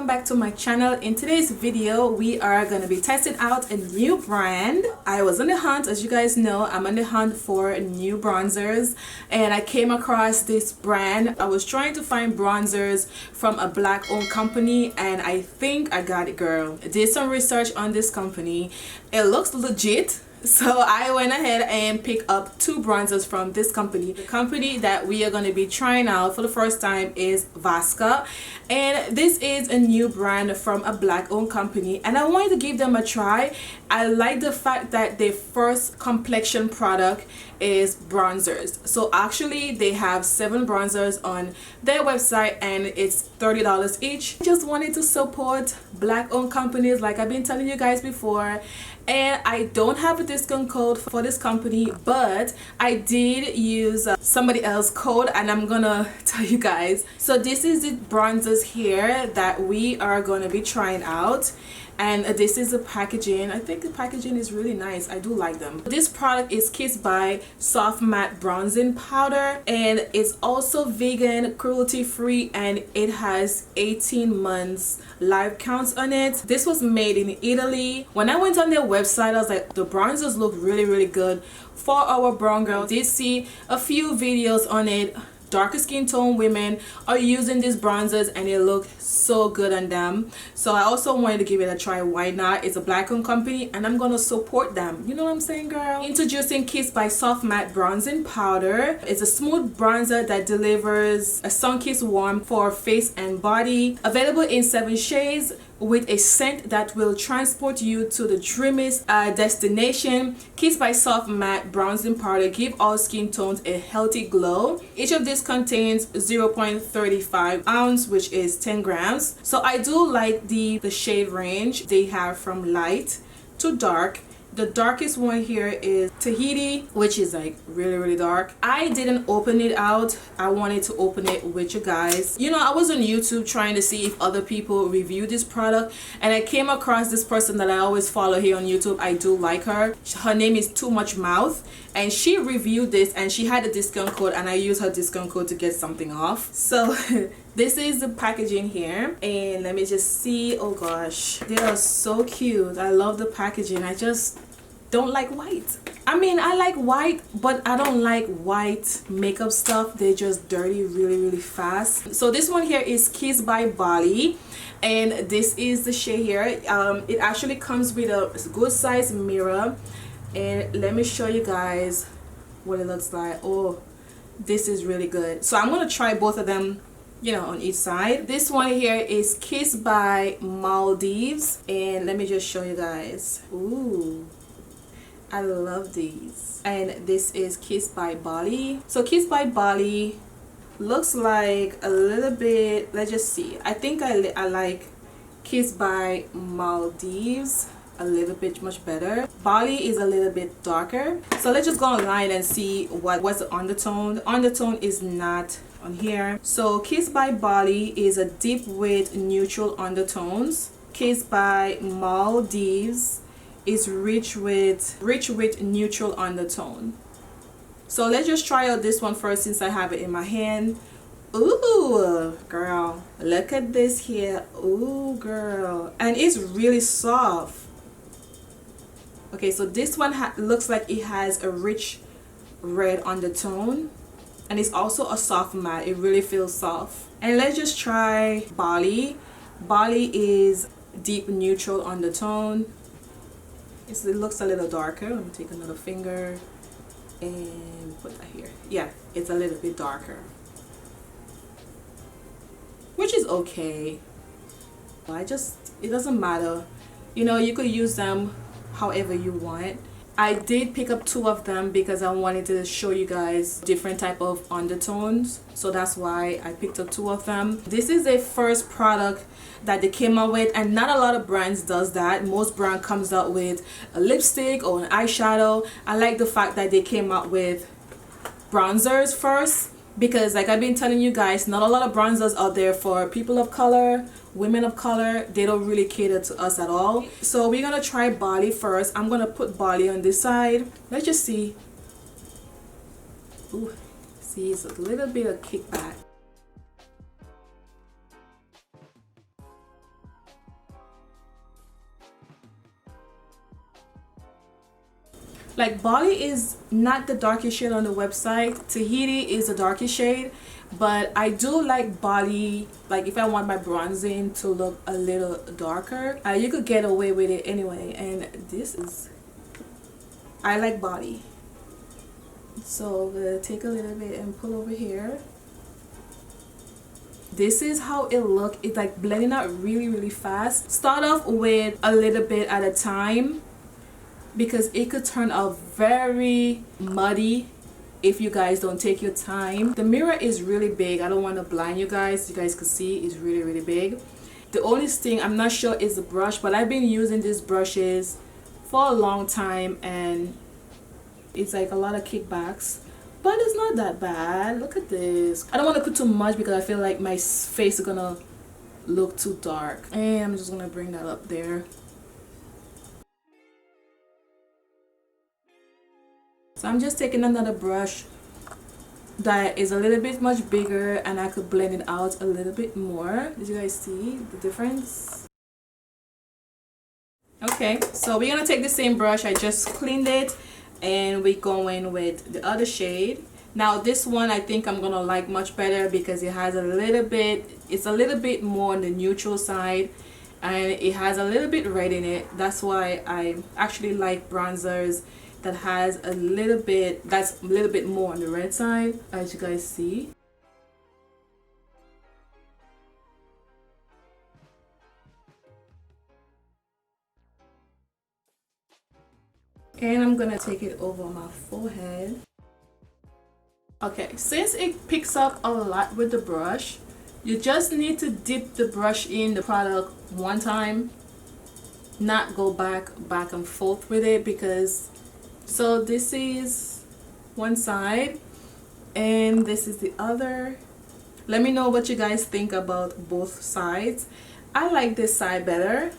welcome back to my channel. In today's video we are going to be testing out a new brand. I was on the hunt, as you guys know, I'm on the hunt for new bronzers, and I came across this brand. I was trying to find bronzers from a black owned company, and I think I got it, girl. I did some research on this company. It looks legit. So I went ahead and picked up two bronzers from this company. The company that we are going to be trying out for the first time is Vesca, and this is a new brand from a black owned company, and I wanted to give them a try. I like the fact that their first complexion product is bronzers. So actually they have 7 bronzers on their website and it's $30 each. I just wanted to support black owned companies like I've been telling you guys before. And I don't have a discount code for this company, but I did use somebody else's code, and I'm gonna tell you guys. So this is the bronzers here that we are gonna be trying out, and this is the packaging. I think the packaging is really nice. I do like them. This product is Kissed by Soft Matte Bronzing Powder, and it's also vegan, cruelty free, and it has 18 months live counts on it. This was made in Italy. When I went on their website, I was like, the bronzers look really good for our brown girls. Did see a few videos on it. Darker skin tone women are using these bronzers and it look so good on them. So I also wanted to give it a try. Why not? It's a black owned company and I'm gonna support them. You know what I'm saying, girl? Introducing Kissed by Soft Matte Bronzing Powder. It's a smooth bronzer that delivers a sun-kissed warmth for face and body. Available in 7 shades with a scent that will transport you to the dreamiest destination. Kissed by Soft Matte Bronzing Powder give all skin tones a healthy glow. Each of these contains 0.35 ounce, which is 10 grams. So I do like the shade range they have from light to dark. The darkest one here is Tahiti, which is like really dark. I didn't open it out. I wanted to open it with you guys. You know, I was on YouTube trying to see if other people review this product, and I came across this person that I always follow here on YouTube. I do like her. Her name is Toomuchmouth, and she reviewed this and she had a discount code, and I used her discount code to get something off. So this is the packaging here, and let me just see. Oh gosh, they are so cute. I love the packaging. I just don't like white. I mean, I like white, but I don't like white makeup stuff. They're just dirty really fast. So this one here is Kissed by Bali, and this is the shade here. It actually comes with a good size mirror, and let me show you guys what it looks like. Oh, this is really good. So I'm gonna try both of them, you know, on each side. This one here is Kissed by Maldives, and let me just show you guys. Ooh, I love these. And this is Kissed by Bali. So Kissed by Bali looks like a little bit, let's just see. I think I like Kissed by Maldives a little bit much better. Bali is a little bit darker. So let's just go online and see what's the undertone. The undertone is not on here. So Kissed by Bali is a deep with neutral undertones. Kissed by Maldives is rich with neutral undertone. So let's just try out this one first since I have it in my hand. Ooh, girl, look at this here. Ooh, girl, and it's really soft. Okay, so this one looks like it has a rich red undertone, and it's also a soft matte. It really feels soft. And let's just try Bali. Bali is deep neutral undertone. It looks a little darker. Let me take another finger and put that here. Yeah, it's a little bit darker, which is okay. It doesn't matter. You know, you could use them however you want. I did pick up 2 of them because I wanted to show you guys different type of undertones, so that's why I picked up 2 of them. This is a first product that they came out with, and not a lot of brands does that. Most brand comes out with a lipstick or an eyeshadow. I like the fact that they came out with bronzers first, because like I've been telling you guys, not a lot of bronzers out there for people of color, women of color. They don't really cater to us at all. So we're gonna try Bali first. I'm gonna put Bali on this side. Let's just see. Ooh, see, it's a little bit of kickback. Like Bali is not the darkest shade on the website. Tahiti is the darkest shade, but I do like Bali. Like if I want my bronzing to look a little darker, you could get away with it anyway. And this is, I like Bali. So I'm gonna take a little bit and pull over here. This is how it looks. It's like blending out really fast. Start off with a little bit at a time, because it could turn out very muddy if you guys don't take your time. The mirror is really big. I don't want to blind you guys. You guys can see it's really big. The only thing I'm not sure is the brush, but I've been using these brushes for a long time and it's like a lot of kickbacks, but it's not that bad. Look at this. I don't want to put too much because I feel like my face is gonna look too dark, and I'm just gonna bring that up there. So I'm just taking another brush that is a little bit much bigger and I could blend it out a little bit more. Did you guys see the difference? Okay, so we're gonna take the same brush. I just cleaned it and we're going with the other shade. Now this one I think I'm gonna like much better because it has a little bit, it's a little bit more on the neutral side and it has a little bit red in it. That's why I actually like bronzers that has a little bit, that's a little bit more on the red side, as you guys see. And I'm gonna take it over my forehead. Okay, since it picks up a lot with the brush, you just need to dip the brush in the product one time, not go back and forth with it, because so this is one side and this is the other. Let me know what you guys think about both sides. I like this side better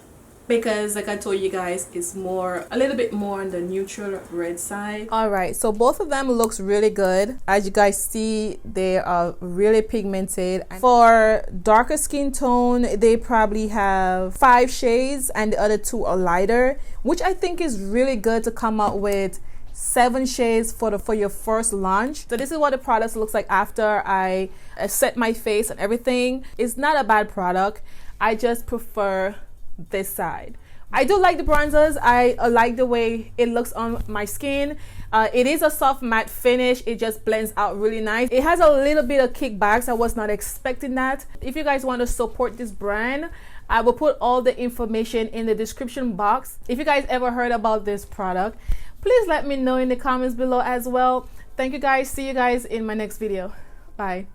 because, like I told you guys, it's more, a little bit more on the neutral red side. All right, so both of them looks really good. As you guys see, they are really pigmented. For darker skin tone, they probably have 5 shades and the other 2 are lighter, which I think is really good to come out with 7 shades for your first launch. So this is what the product looks like after I set my face and everything. It's not a bad product. I just prefer this side. I do like the bronzers. I like the way it looks on my skin. It is a soft matte finish. It just blends out really nice. It has a little bit of kickbacks. I was not expecting that. If you guys want to support this brand, I will put all the information in the description box. If you guys ever heard about this product, please let me know in the comments below as well. Thank you guys. See you guys in my next video. Bye.